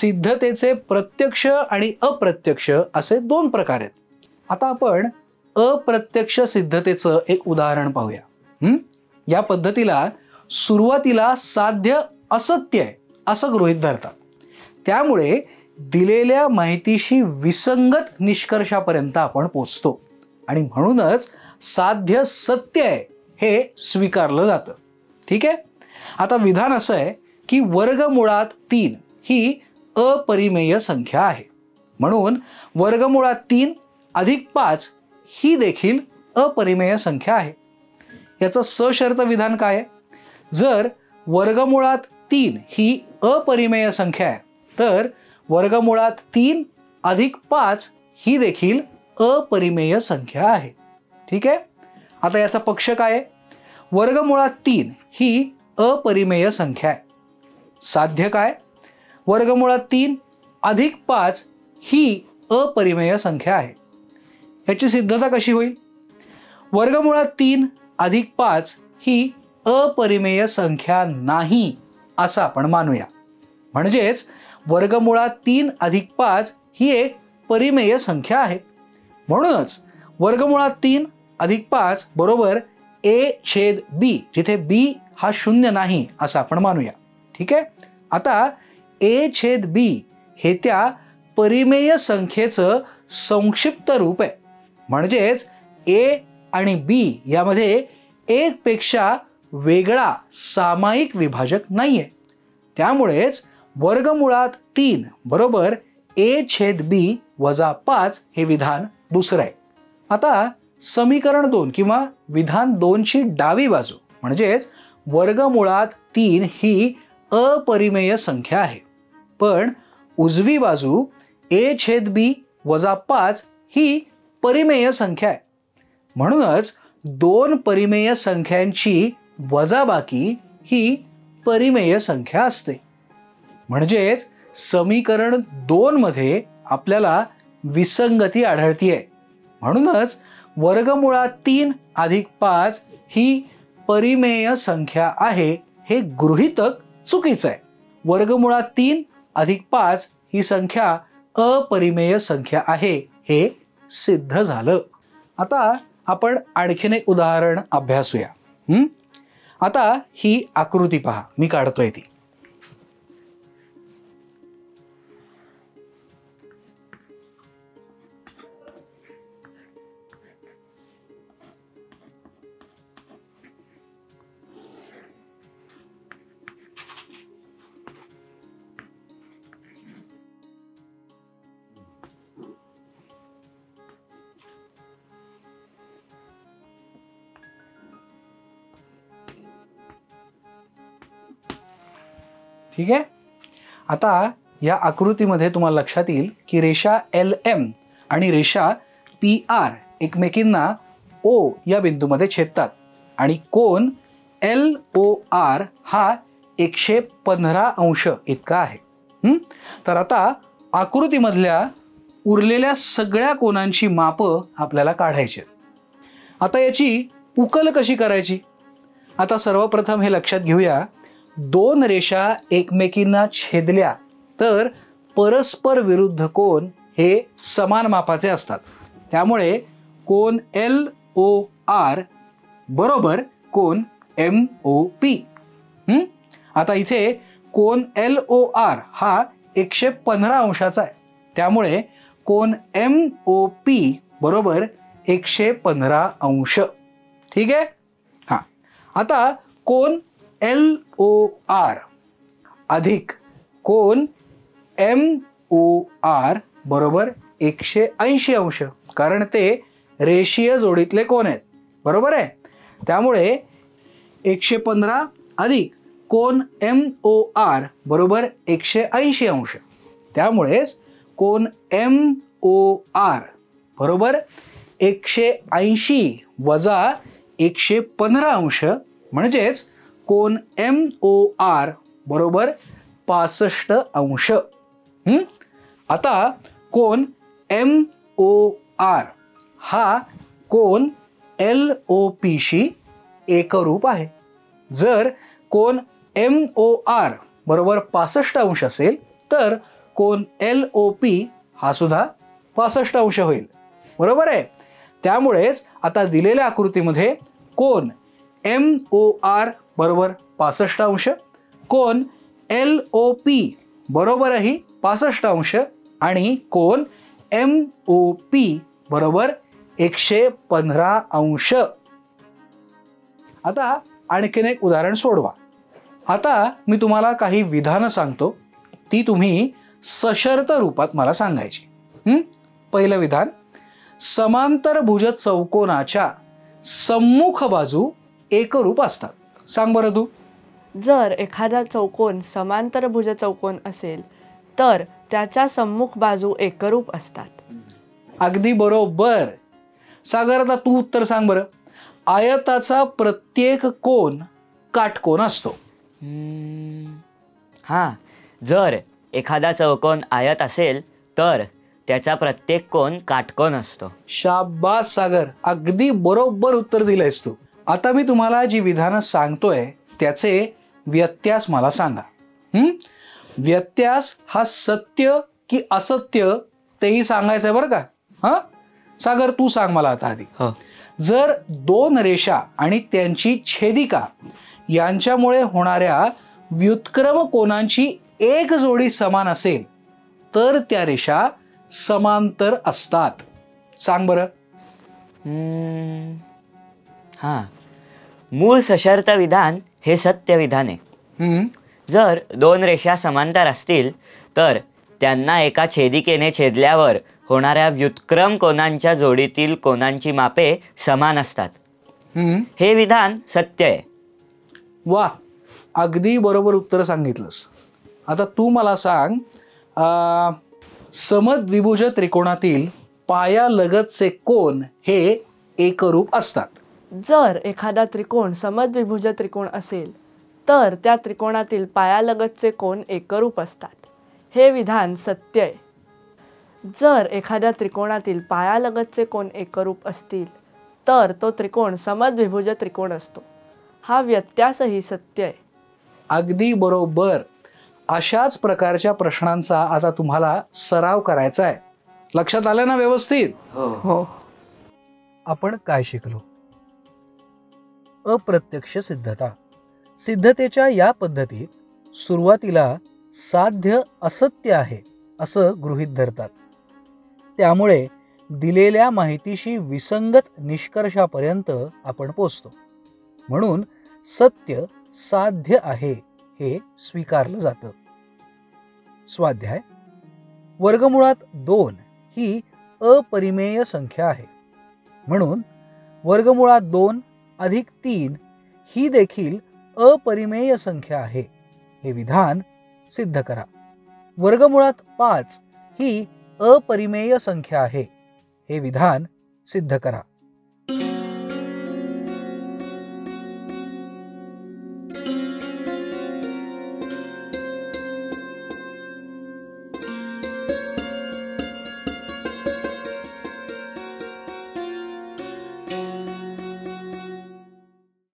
सिद्धतेचे प्रत्यक्ष आणि अप्रत्यक्ष असे दोन प्रकार आहेत. आता आपण अप्रत्यक्ष सिद्धतेचं एक उदाहरण पाहूया. या पद्धतीला सुरुवातीला साध्य असत्य आहे असं गृहीत धरतात. त्यामुळे दिलेल्या माहितीशी विसंगत निष्कर्षापर्यंत आपण पोहोचतो आणि म्हणूनच साध्य सत्य आहे हे स्वीकारलं जातं. ठीक आहे. आता विधान असं आहे की वर्गमुळात 3 ही अपरिमेय संख्या आहे, म्हणून वर्गमुळात 3 अधिक 5 ही देखील अपरिमेय संख्या आहे. याचं सशर्त विधान काय आहे? जर वर्गमुळात 3 ही अपरिमेय संख्या आहे तर वर्गमुळात 3 अधिक 5 ही देखील अपरिमेय संख्या आहे. ठीक आहे. आता याचा पक्ष काय आहे? वर्गमुळात 3 ही अपरिमेय संख्या आहे. साध्य काय? वर्गमुळात 3 अधिक 5 ही अपरिमेय संख्या आहे. याची सिद्धता कशी होईल? वर्गमुळात 3 अधिक 5 ही अपरिमेय संख्या नाही असं आपण मानूया. म्हणजेच वर्गमुळात 3 अधिक 5 ही एक परिमेय संख्या आहे. म्हणूनच वर्गमुळात 3 अधिक 5 बरोबर a/b, जिथे b हा शून्य नाही असं आपण मानूया. ठीक आहे. आता a/b हे त्या परिमेय संख्येचं संक्षिप्त रूप आहे. म्हणजेच a आणि b यामध्ये एक पेक्षा वेगळा सामायिक विभाजक नाहीये. त्यामुळेच वर्गमुळात 3 बरोबर a/b वजा 5 हे विधान दुसरं आहे. आता समीकरण 2 किंवा विधान 2 ची डावी बाजू म्हणजेच वर्गमुळात 3 ही अपरिमेय संख्या आहे, पण उजवी बाजू a/b वजा 5 ही परिमेय संख्या आहे. म्हणूनच दोन परिमेय संख्यांची वजाबाकी ही परिमेय संख्या असते. म्हणजेच समीकरण 2 मध्ये आपल्याला विसंगती आढळतीये. म्हणूनच वर्गमुळात 3 अधिक 5 ही परिमेय संख्या आहे हे गृहीतक चुकीचं आहे. वर्गमुळात 3 अधिक 5 ही संख्या अपरिमेय संख्या आहे हे सिद्ध झालं. आता आपण आणखीन एक उदाहरण अभ्यासूया. आता ही आकृती पहा, मी काढतोय ती. ठीक आहे. आता या आकृतीमध्ये तुम्हाला लक्षात येईल की रेषा LM आणि रेषा PR एकमेकींना O या बिंदूमध्ये छेदतात आणि कोन LOR हा 115 अंश इतका आहे. तर आता आकृतीमधल्या उरलेल्या सगळ्या कोनांची मापं आपल्याला काढायची. आता याची उकल कशी करायची? आता सर्वप्रथम हे लक्षात घेऊया, दोन रेषा एकमेकींना छेदल्या तर परस्पर विरुद्ध कोन हे समान मापाचे असतात. त्यामुळे कोन LOR बरोबर कोन MOP. आता इथे कोन LOR हा 115 अंशाचा आहे, त्यामुळे कोन MOP बरोबर 115 अंश. ठीक आहे. हां, आता कोन LOR अधिक कोन MOR बरोबर 180 अंश, कारण ते रेषीय जोडीतले कोन आहेत. बरोबर आहे. त्यामुळे 115 अधिक कोन MOR बरोबर 180 अंश. त्यामुळेच कोन MOR बरोबर 180 वजा 115 अंश म्हणजेच कोन MOR बरोबर 65 अंश. आता कोन MOR हा कोन LOP शी एकरूप आहे. जर कोन MOR बरोबर 65 अंश असेल तर कोन LOP हा सुद्धा 65 अंश होईल. बरोबर आहे. त्यामुळेच आता दिलेल्या आकृतीमध्ये कोन MOR बरोबर 65 अंश, कोन LOP बरोबरही 65 अंश आणि कोन MOP बरोबर 115 अंश. आता आणखीन एक उदाहरण सोडवा. आता मी तुम्हाला काही विधानं सांगतो, ती तुम्ही सशर्त रूपात मला सांगायची. पहिलं विधान, समांतरभुज चौकोनाच्या सम्मुख बाजू एकरूप असतात. सांग बरं तू. जर एखादा चौकोन समांतरभुज चौकोन असेल तर त्याच्या सम्मुख बाजू एकरूप असतात. अगदी बरोबर. सागर, आता तू उत्तर सांग बरं. आयताचा प्रत्येक कोन काटकोन असतो. हां, जर एखादा चौकोन आयत असेल तर त्याचा प्रत्येक कोन काटकोन असतो. शाबास सागर, अगदी बरोबर उत्तर दिलंयस तू. आता मी तुम्हाला जी विधानं सांगतोय त्याचे व्यत्यास मला सांगा. व्यत्यास हा सत्य की असत्य तेही सांगायचं आहे बरं का. हां सागर, तू सांग मला आता आधी. जर दोन रेषा आणि त्यांची छेदिका यांच्यामुळे होणाऱ्या व्युत्क्रम कोनांची एक जोडी समान असेल तर त्या रेषा समांतर असतात. सांग बरं. हां, मूळ सशर्त विधान हे सत्य विधान आहे. जर दोन रेषा समांतर असतील तर त्यांना एका छेदिकेने छेदल्यावर होणाऱ्या व्युत्क्रम कोनांच्या जोडीतील कोनांची मापे समान असतात. हे विधान सत्य आहे. वा, अगदी बरोबर उत्तर सांगितलंस. आता तू मला सांग, समद्विभुज त्रिकोणातील पायालगतचे कोन हे एकरूप असतात. जर एखादा त्रिकोण समद्विभुज त्रिकोण असेल तर त्या त्रिकोणातील पायालगतचे कोन एकरूप असतात. हे विधान सत्य आहे. जर एखाद्या त्रिकोणातील पायालगतचे कोन एकरूप असतील तर तो त्रिकोण समद्विभुज त्रिकोण असतो. हा व्यत्यासही सत्य आहे. अगदी बरोबर. अशाच प्रकारच्या प्रश्नांचा आता तुम्हाला सराव करायचा आहे. लक्षात आलं ना व्यवस्थित? हो. आपण काय शिकलो? अप्रत्यक्ष सिद्धता. सिद्धतेच्या या पद्धतीत सुरुवातीला साध्य असत्य आहे असं गृहीत धरतात. त्यामुळे दिलेल्या माहितीशी विसंगत निष्कर्षापर्यंत आपण पोचतो. म्हणून सत्य साध्य आहे हे स्वीकारलं जातं. स्वाध्याय. वर्गमुळात 2 ही अपरिमेय संख्या आहे. म्हणून वर्गमुळात 2 अधिक 3 ही देखील अपरिमेय संख्या आहे. हे विधान सिद्ध करा. वर्गमुळात 5 ही अपरिमेय संख्या आहे. हे विधान सिद्ध करा.